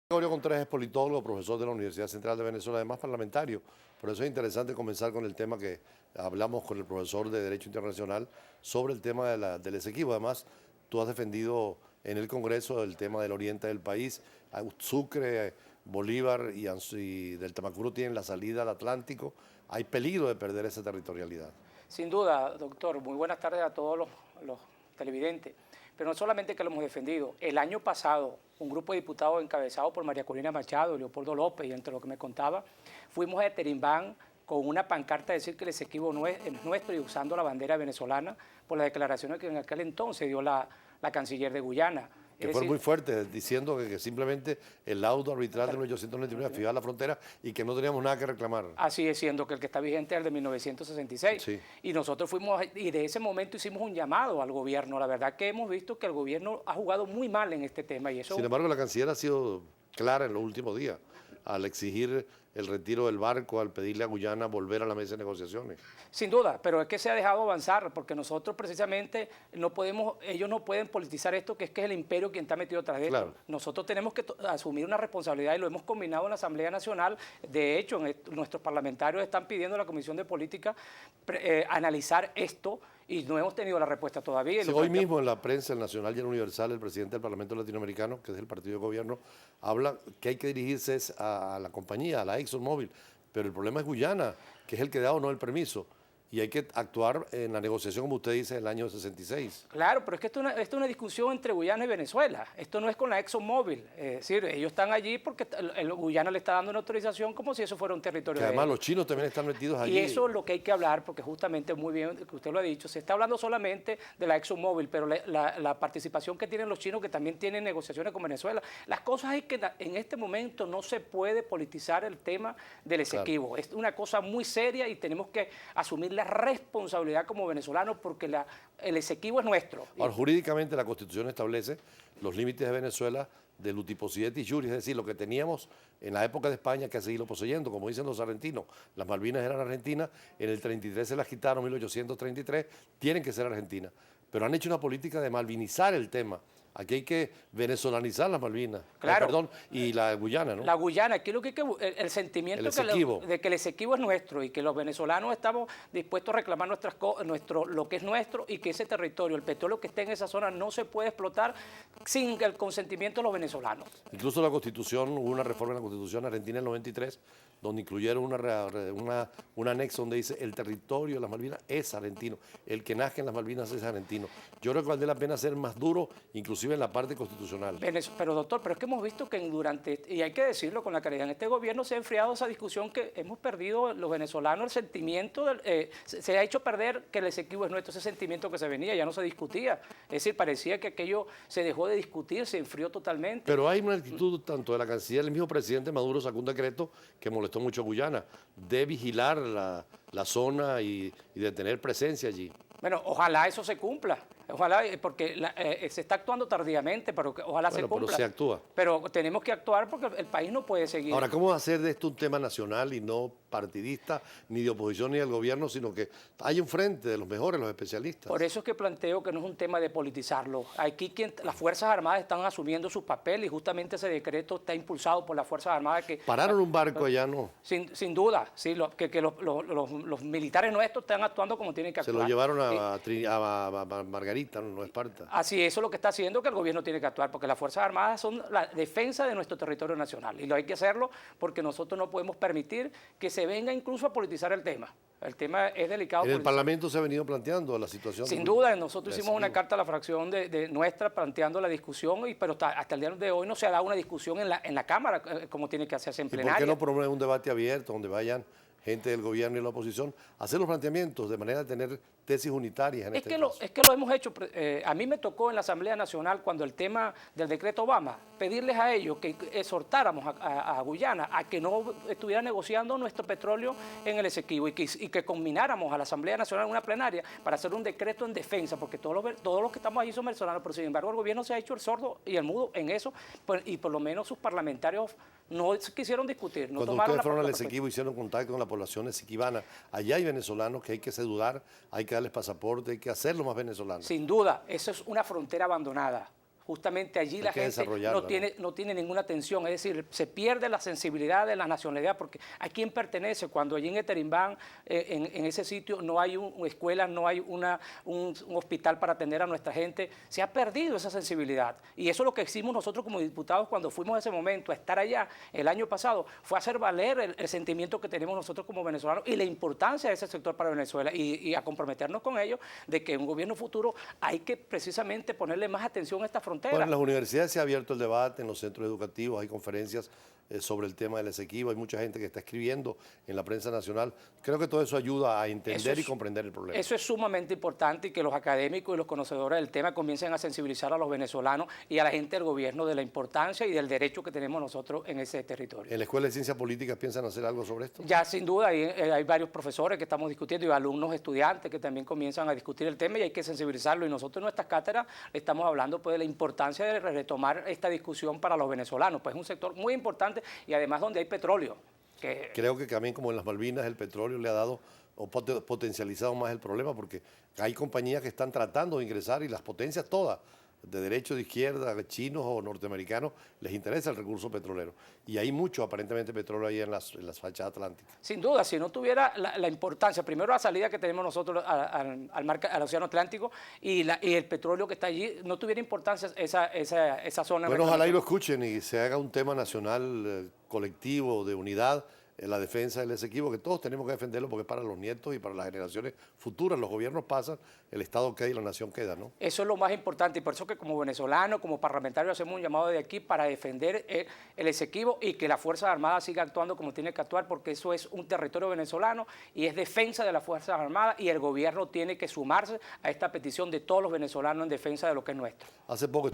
Gregorio Contreras es politólogo, profesor de la Universidad Central de Venezuela, además parlamentario. Por eso es interesante comenzar con el tema que hablamos con el profesor de Derecho Internacional sobre el tema del Esequibo. Además, tú has defendido en el Congreso el tema del oriente del país. Sucre, Bolívar y del Tamacuro tienen la salida al Atlántico. Hay peligro de perder esa territorialidad. Sin duda, doctor. Muy buenas tardes a todos los televidentes. Pero no solamente que lo hemos defendido. El año pasado, un grupo de diputados encabezado por María Corina Machado, Leopoldo López, y entre lo que me contaba, fuimos a Terimbán con una pancarta a decir que el Esequibo no es nuestro y usando la bandera venezolana por las declaraciones que en aquel entonces dio la canciller de Guyana. Que fue muy fuerte, diciendo que simplemente el laudo arbitral de 1899 fijaba la frontera y que no teníamos nada que reclamar. Así es, siendo que el que está vigente es el de 1966. Sí. Y nosotros fuimos, y de ese momento hicimos un llamado al gobierno. La verdad que hemos visto que el gobierno ha jugado muy mal en este tema. Y eso... Sin embargo, la canciller ha sido clara en los últimos días al exigir el retiro del barco, al pedirle a Guyana volver a la mesa de negociaciones. Sin duda, pero es que se ha dejado avanzar, porque nosotros precisamente no podemos, ellos no pueden politizar esto, que es el imperio quien está metido atrás de esto. Nosotros tenemos que asumir una responsabilidad y lo hemos combinado en la Asamblea Nacional. De hecho, nuestros parlamentarios están pidiendo a la Comisión de Política analizar esto y no hemos tenido la respuesta todavía. Sí, hoy mismo en la prensa, el Nacional y el Universal, el presidente del Parlamento Latinoamericano, que es el partido de gobierno, habla que hay que dirigirse a la compañía, a la ExxonMobil, pero el problema es Guyana, que es el que da o no el permiso. Y hay que actuar en la negociación, como usted dice, en el año 66. Claro, pero es que esto es una discusión entre Guyana y Venezuela. Esto no es con la ExxonMobil. Es decir, ellos están allí porque el Guyana le está dando una autorización como si eso fuera un territorio de ellos. Además, los chinos también están metidos allí. Y eso es lo que hay que hablar, porque justamente, muy bien que usted lo ha dicho, se está hablando solamente de la ExxonMobil, pero la participación que tienen los chinos, que también tienen negociaciones con Venezuela. Las cosas es que en este momento no se puede politizar el tema del Esequibo. Claro. Es una cosa muy seria y tenemos que asumir la responsabilidad como venezolanos porque el Esequibo es nuestro. Ahora, jurídicamente la Constitución establece los límites de Venezuela del utiposidetis iuris, es decir, lo que teníamos en la época de España que ha seguido poseyendo, como dicen los argentinos. Las Malvinas eran argentinas, en el 33 se las quitaron, 1833, tienen que ser argentinas. Pero han hecho una política de malvinizar el tema. Aquí hay que venezolanizar las Malvinas, claro. Y la Guyana, ¿no? La Guyana, aquí lo que el sentimiento de que el Esequibo es nuestro y que los venezolanos estamos dispuestos a reclamar lo que es nuestro y que ese territorio, el petróleo que esté en esa zona no se puede explotar sin el consentimiento de los venezolanos. Incluso la Constitución, hubo una reforma en la Constitución argentina en el 93, donde incluyeron un anexo donde dice el territorio de las Malvinas es argentino, el que nazca en las Malvinas es argentino. Yo creo que vale la pena ser más duro, inclusive en la parte constitucional. Pero doctor, pero es que hemos visto que y hay que decirlo con la claridad, en este gobierno se ha enfriado esa discusión que hemos perdido los venezolanos, el sentimiento, se ha hecho perder que el Esequibo es nuestro, ese sentimiento que se venía, ya no se discutía. Es decir, parecía que aquello se dejó de discutir, se enfrió totalmente. Pero hay una actitud tanto de la canciller, el mismo presidente Maduro sacó un decreto que molestó mucho a Guyana, de vigilar la zona y de tener presencia allí. Bueno, ojalá eso se cumpla, ojalá, porque se está actuando tardíamente, pero ojalá se cumpla. Pero se actúa. Pero tenemos que actuar porque el país no puede seguir. Ahora, ¿cómo hacer de esto un tema nacional y no partidista, ni de oposición ni del gobierno, sino que hay un frente de los mejores, los especialistas? Por eso es que planteo que no es un tema de politizarlo. Aquí las Fuerzas Armadas están asumiendo su papel y justamente ese decreto está impulsado por las Fuerzas Armadas. ¿Pararon un barco allá, no? Sin duda, sí, que los militares nuestros están actuando como tienen que actuar. Se lo llevaron a Margarita, no Esparta. Así, eso es lo que está haciendo que el gobierno tiene que actuar, porque las Fuerzas Armadas son la defensa de nuestro territorio nacional. Y lo hay que hacerlo porque nosotros no podemos permitir que se venga incluso a politizar el tema. El tema es delicado. En el Parlamento se ha venido planteando la situación. Sin duda, nosotros hicimos una carta a la fracción de nuestra planteando la discusión, pero hasta el día de hoy no se ha dado una discusión en la Cámara como tiene que hacerse en plenaria. ¿Y por qué no promueve un debate abierto donde vayan gente del gobierno y la oposición a hacer los planteamientos de manera de tener tesis unitarias en este caso? Es que lo hemos hecho. A mí me tocó en la Asamblea Nacional, cuando el tema del decreto Obama, pedirles a ellos que exhortáramos a Guyana a que no estuviera negociando nuestro petróleo en el Esequibo y que combináramos a la Asamblea Nacional en una plenaria para hacer un decreto en defensa, porque todos los que estamos allí son venezolanos, pero sin embargo el gobierno se ha hecho el sordo y el mudo en eso, y por lo menos sus parlamentarios no quisieron discutir. No Cuando ustedes fueron al Esequibo, hicieron contacto con la población esequibana, allá hay venezolanos que hay que sedudar, hay que darles pasaporte, hay que hacerlo más venezolano. Sin duda, eso es una frontera abandonada. justamente allí la gente desarrollarla, no tiene ninguna atención, es decir, se pierde la sensibilidad de la nacionalidad, porque ¿a quién pertenece? Cuando allí en Eterimbán, en ese sitio, no hay escuelas, no hay un hospital para atender a nuestra gente, se ha perdido esa sensibilidad. Y eso es lo que hicimos nosotros como diputados cuando fuimos a ese momento, a estar allá el año pasado, fue hacer valer el sentimiento que tenemos nosotros como venezolanos y la importancia de ese sector para Venezuela y a comprometernos con ellos de que en un gobierno futuro hay que precisamente ponerle más atención a esta frontera. Bueno, en las universidades se ha abierto el debate, en los centros educativos hay conferencias sobre el tema del Esequibo, hay mucha gente que está escribiendo en la prensa nacional. Creo que todo eso ayuda a entender y comprender el problema. Eso es sumamente importante y que los académicos y los conocedores del tema comiencen a sensibilizar a los venezolanos y a la gente del gobierno de la importancia y del derecho que tenemos nosotros en ese territorio. ¿En la Escuela de Ciencias Políticas piensan hacer algo sobre esto? Ya sin duda hay varios profesores que estamos discutiendo y alumnos, estudiantes que también comienzan a discutir el tema y hay que sensibilizarlo. Y nosotros en nuestras cátedras estamos hablando pues, de la importancia de retomar esta discusión para los venezolanos, pues es un sector muy importante y además donde hay petróleo. Creo que también como en las Malvinas el petróleo le ha dado o potencializado más el problema porque hay compañías que están tratando de ingresar y las potencias todas, de derecha, de izquierda, chinos o norteamericanos, les interesa el recurso petrolero. Y hay mucho aparentemente petróleo ahí en las fachas atlánticas. Sin duda, si no tuviera la importancia, primero la salida que tenemos nosotros al Océano Atlántico y el petróleo que está allí, no tuviera importancia esa zona. Bueno, ojalá y lo escuchen y se haga un tema nacional colectivo de unidad en la defensa del Esequibo, que todos tenemos que defenderlo porque es para los nietos y para las generaciones futuras. Los gobiernos pasan, el Estado queda y la nación queda, ¿no? Eso es lo más importante y por eso que como venezolanos, como parlamentarios hacemos un llamado de aquí para defender el Esequibo y que la Fuerza Armada siga actuando como tiene que actuar porque eso es un territorio venezolano y es defensa de las Fuerzas Armadas y el gobierno tiene que sumarse a esta petición de todos los venezolanos en defensa de lo que es nuestro. Hace poco...